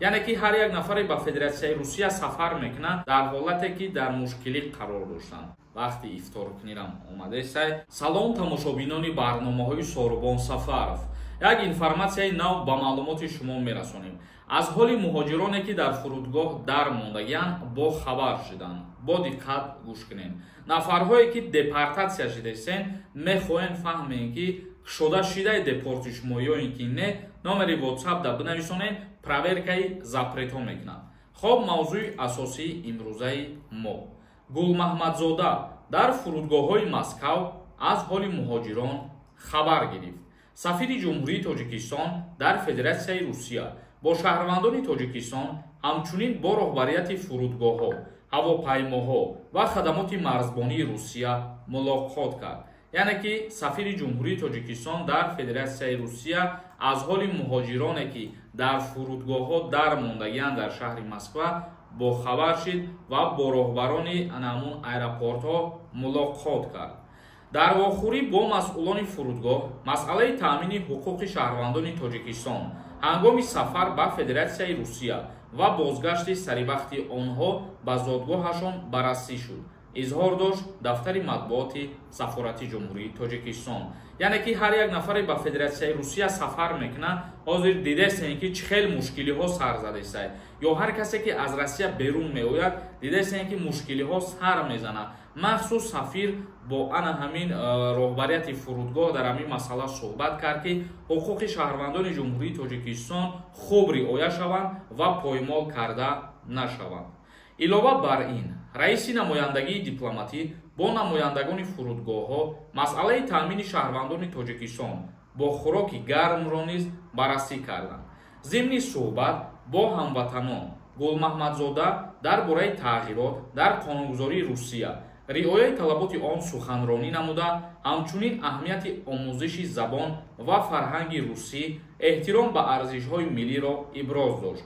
яъне ки ҳар як нафаре ба Федератсияи Русия сафар мекунад дар ҳолате ки дар мушкилӣ қарор доштанд. Вақти ифторкунирам омадесай. Салом тамошобинони барномаҳои Сорубон Сафаров. Як информатсияи нав ба маълумоти шумо мерасонем. Аз ҳоли муҳоҷироне ки дар фурудгоҳ дар мондагиянд бо хабар шуданд. Бо диққат гӯш кунед. Нафарҳое ки депортатсия шудастен мехоҳем фаҳмем ки шуда шидаи депорти шумоиён ки не, номери WhatsApp да бинависонед, проверкаи запретҳо мекунад. Хоб, мавзӯи асосии имрӯзаи мо. Гулмаҳмадзода дар фурудгоҳҳои Москав аз ҳоли муҳоҷирон хабар гирифт. Сафири ҷумҳурии Тоҷикистон дар Федератсияи Русия бо шаҳрвандони Тоҷикистон ҳамчунин бо роҳбарияти фурудгоҳҳо, ҳавопаймоҳо ва хадамоти марзбонии Русия мулоқот кард. яъне ки сафири ҷумҳурии Тоҷикистон дар Федератсияи Русия аз ҳоли муҳоҷироне ки дар фурудгоҳҳо дар мондагиянд дар шаҳри Москва бохабар шуд ва бо роҳбарони анамун аэропортҳо мулоқот кард. дар вохӯрӣ бо масъулони фурудгоҳ масъалаи таъмини ҳуқуқи шаҳрвандони Тоҷикистон ҳангоми сафар ба Федератсияи Русия ва бозгашти саривақти онҳо ба зодгоҳашон баррасӣ шуд. изҳор дошт дафтари матбуоти сафорати ҷумҳурии Тоҷикистон. яъне ки ҳар як нафаре ба Федератсияи Русия сафар мекунад, ҳозир дидастем ки чӣ хел мушкилиҳо сар задастай. ё ҳар касе ки аз Россия берун меояд, дидастем ки мушкилиҳо сар мезанад. махсус сафир бо ана ҳамин роҳбарияти фурудгоҳ дар ҳамин масъала суҳбат кард ки ҳуқуқи шаҳрвандони ҷумҳурии Тоҷикистон хуб риоя шаванд ва поймол карда нашаванд. илова бар ин, раиси намояндагии дипломатӣ бо намояндагони фурудгоҳҳо масъалаи таъмини шаҳрвандони Тоҷикистон бо хӯроки гармро низ баррасӣ карданд. зимни суҳбат бо ҳамватанон Гулмаҳмадзода дар бораи тағйирот дар қонунгузории Русия риояи талаботи он суханронӣ намуда, ҳамчунин аҳамияти омӯзиши забон ва фарҳанги русӣ, эҳтиром ба арзишҳои миллиро иброз дошт.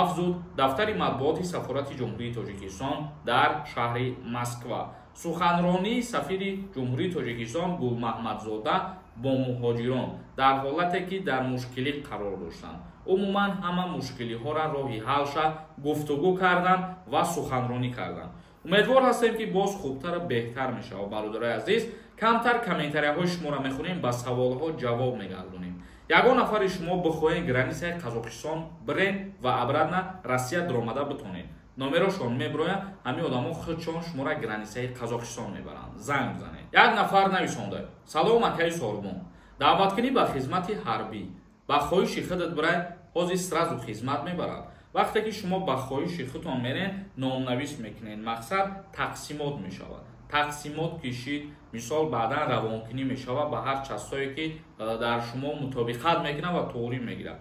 афзуд дафтари матбуоти сафорати ҷумҳурии Тоҷикистон дар шаҳри Москва. суханронии сафири ҷумҳурии Тоҷикистон Гулмаҳмадзода бо муҳоҷирон дар ҳолате ки дар мушкилӣ қарор доштанд. умуман ҳама мушкилиҳоро роҳи ҳалша гуфтугӯ карданд ва суханронӣ карданд. умедвор ҳастем ки боз хубтару беҳтар мешавад. бародарои азиз, камтар комментарияҳои шуморо мехонем, ба саволҳо ҷавоб мегардонем. ягон нафари шумо бихоҳед границаи Қазоқистон бирен ва обратно Россия даромада битонед. номерошон мебирояд, ҳамин одамо худшон шуморо границаи Қазоқистон мебаранд. занг занед. як нафар нависонда: салом акаи Сорубон, даъваткунӣ ба хизмати ҳарбӣ. ба хоҳиши худат бирай, ҳозир сразу хизмат мебарад. вақте ки шумо ба хоҳиши худтон мерен, номнавис мекунед. мақсад тақсимот мешавад. тақсимот кишид, мисол баъдан равонкунӣ мешавад ба ҳар частое ки дар шумо мутобиқат мекунад ва тоғрӣ мегирад.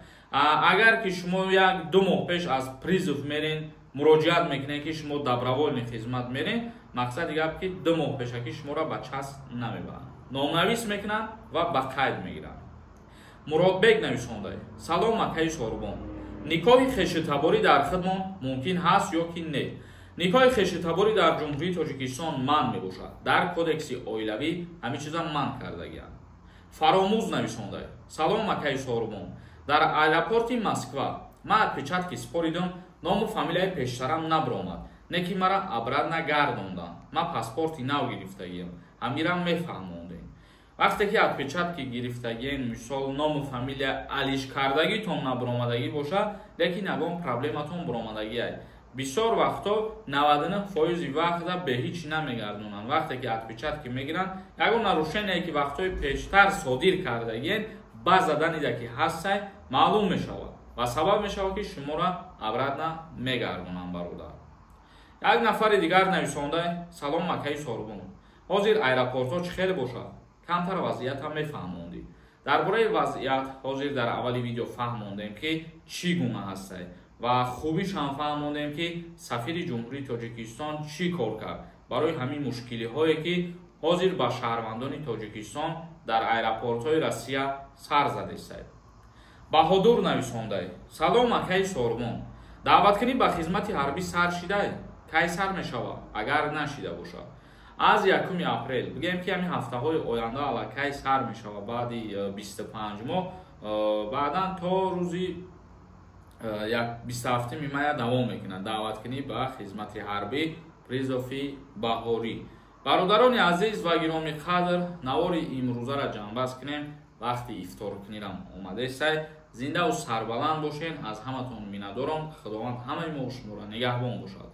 агар ки шумо як ду моҳ пеш аз призв мерен, муроҷиат мекунед ки шумо добровольни хизмат мерен, мақсади гап ки ду моҳ пешаки шуморо ба часп намебаранд. номнавис мекунад ва ба қайд мегирад. Муродбек нависондай: салом акаи Сорубон, никоҳи хешитаборӣ дар худмон мумкин ҳаст ё ки не? никоҳи хешитаборӣ дар ҷумҳурии Тоҷикистон манъ мебошад. дар кодекси оилавӣ ҳамин чиза манъ кардагиянд. Фаромӯз нависондай: салом акаи Сорубон, дар аэропорти Москва ман отпечатки споридам, ному фамилияи пештарам набиромад, не ки мара обратно гардонданд. ман паспорти нав гирифтагиям, ҳамира мефаҳмондем. вақте ки отпечатки гирифтагиен, мисол ному фамилия алиш кардагитон набиромадагӣ бошад, лекин ягон проблематон биромадагиай. бисёр вақто 99% вақта бе ҳеҷ намегардонанд. вақте ки отпечатки мегиранд, ягон нарушение ки вақтҳои пештар содир кардагиен ба заданида ки ҳастай маълум мешавад ва сабаб мешавад ки шуморо обратно мегардонанд. бародар, як нафари дигар нависондай: салом акаи Сорубон, ҳозир аэропортҳо чӣ хел бошад? камтар вазъиятам мефаҳмонди. дар бораи вазъият ҳозир дар аввали видео фаҳмондем ки чӣ гуна ҳастай ва хубишам фаҳмондем ки сафири ҷумҳурии Тоҷикистон чӣ кор кард барои ҳамин мушкилиҳое ки ҳозир ба шаҳрвандони Тоҷикистон дар аэропортҳои Россия сар задастаед. Баҳодур нависондай: салом акаи Сорубон, даъваткунӣ ба хизмати ҳарбӣ сар шидай? кай сар мешавад агар нашида бошад? аз 1 апрел, бигем ки ҳамин ҳафтаҳои оянда аллакай сар мешавад. баъди 25 моҳ, баъдан то рӯзи як 27 мая давом мекунад даъваткунӣ ба хизмати ҳарбӣ призофи баҳорӣ. бародарони азиз ва гироми қадр, навори имрӯзаро ҷамъбаст кунем. вақти ифторкунирам омадесай. зиндаву сарбаланд бошен. аз ҳаматон миннатдорам. худованд ҳамаи мо шуморо нигаҳбон бошад.